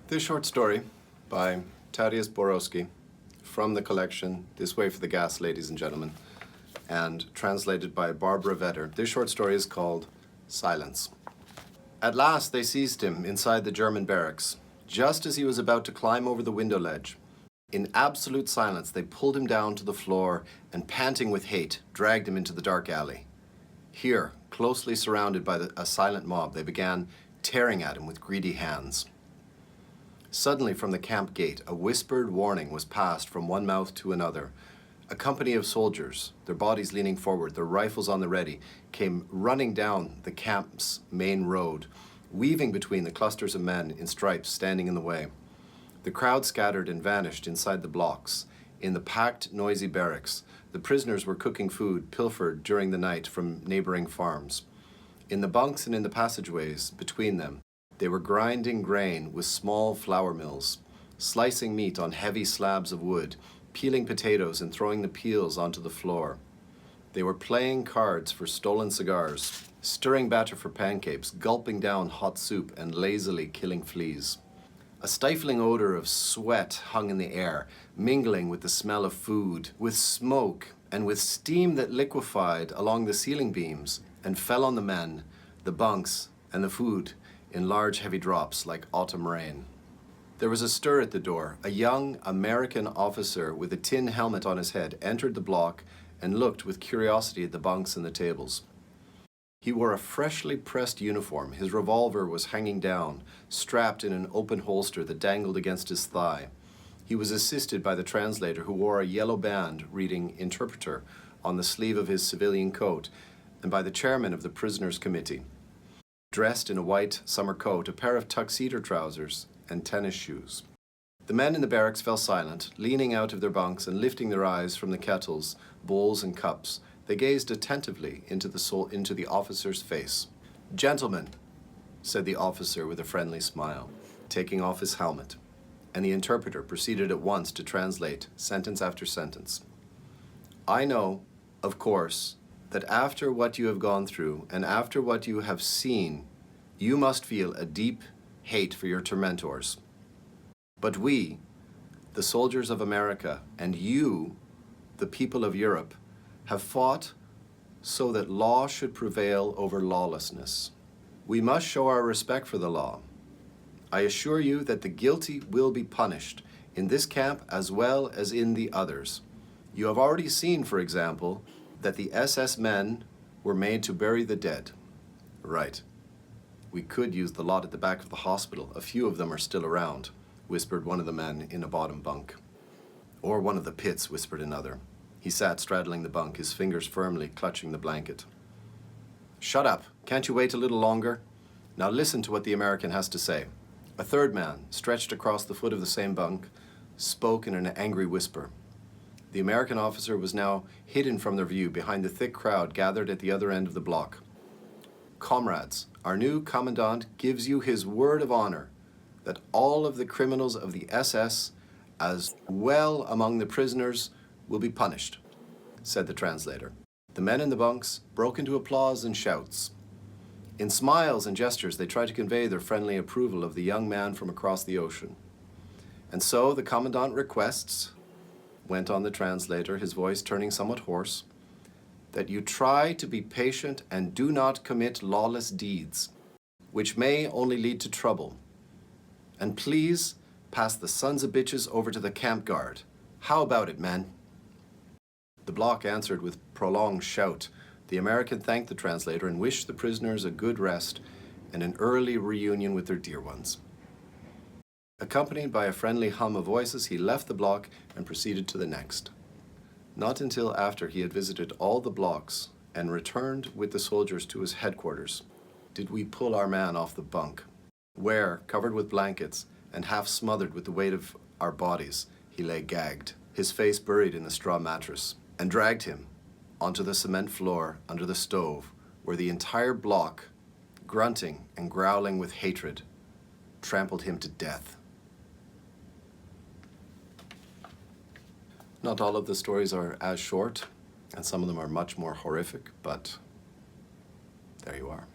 This short story by Tadeusz Borowski from the collection This Way for the Gas, ladies and gentlemen, and translated by Barbara Vetter. This short story is called Silence. At last they seized him inside the German barracks, just as he was about to climb over the window ledge. In absolute silence, they pulled him down to the floor and, panting with hate, dragged him into the dark alley. Here, closely surrounded by a silent mob, they began tearing at him with greedy hands. Suddenly, from the camp gate, a whispered warning was passed from one mouth to another. A company of soldiers, their bodies leaning forward, their rifles on the ready, came running down the camp's main road, weaving between the clusters of men in stripes standing in the way. The crowd scattered and vanished inside the blocks. In the packed, noisy barracks, the prisoners were cooking food pilfered during the night from neighboring farms. In the bunks and in the passageways between them, they were grinding grain with small flour mills, slicing meat on heavy slabs of wood, peeling potatoes and throwing the peels onto the floor. They were playing cards for stolen cigars, stirring batter for pancakes, gulping down hot soup and lazily killing fleas. A stifling odor of sweat hung in the air, mingling with the smell of food, with smoke and with steam that liquefied along the ceiling beams and fell on the men, the bunks, and the food in large heavy drops like autumn rain. There was a stir at the door. A young American officer with a tin helmet on his head entered the block and looked with curiosity at the bunks and the tables. He wore a freshly pressed uniform. His revolver was hanging down, strapped in an open holster that dangled against his thigh. He was assisted by the translator, who wore a yellow band reading interpreter on the sleeve of his civilian coat, and by the chairman of the prisoners' committee, dressed in a white summer coat, a pair of tuxedo trousers, and tennis shoes. The men in the barracks fell silent, leaning out of their bunks and lifting their eyes from the kettles, bowls, and cups. They gazed attentively into the officer's face. "Gentlemen," said the officer with a friendly smile, taking off his helmet, and the interpreter proceeded at once to translate sentence after sentence. "I know, of course, that after what you have gone through and after what you have seen, you must feel a deep hate for your tormentors. But we, the soldiers of America, and you, the people of Europe, have fought so that law should prevail over lawlessness. We must show our respect for the law. I assure you that the guilty will be punished, in this camp as well as in the others. You have already seen, for example, that the SS men were made to bury the dead." "Right. We could use the lot at the back of the hospital. A few of them are still around," whispered one of the men in a bottom bunk. "Or one of the pits," whispered another. He sat straddling the bunk, his fingers firmly clutching the blanket. "Shut up. Can't you wait a little longer? Now listen to what the American has to say." A third man, stretched across the foot of the same bunk, spoke in an angry whisper. The American officer was now hidden from their view behind the thick crowd gathered at the other end of the block. "Comrades, our new commandant gives you his word of honor that all of the criminals of the SS, as well among the prisoners, will be punished," said the translator. The men in the bunks broke into applause and shouts. In smiles and gestures, they tried to convey their friendly approval of the young man from across the ocean. "And so the commandant requests," went on the translator, his voice turning somewhat hoarse, "that you try to be patient and do not commit lawless deeds, which may only lead to trouble. And please pass the sons of bitches over to the camp guard. How about it, men?" The block answered with prolonged shout. The American thanked the translator and wished the prisoners a good rest and an early reunion with their dear ones. Accompanied by a friendly hum of voices, he left the block and proceeded to the next. Not until after he had visited all the blocks and returned with the soldiers to his headquarters did we pull our man off the bunk, where, covered with blankets and half smothered with the weight of our bodies, he lay gagged, his face buried in the straw mattress, and dragged him onto the cement floor under the stove, where the entire block, grunting and growling with hatred, trampled him to death. Not all of the stories are as short, and some of them are much more horrific, but there you are.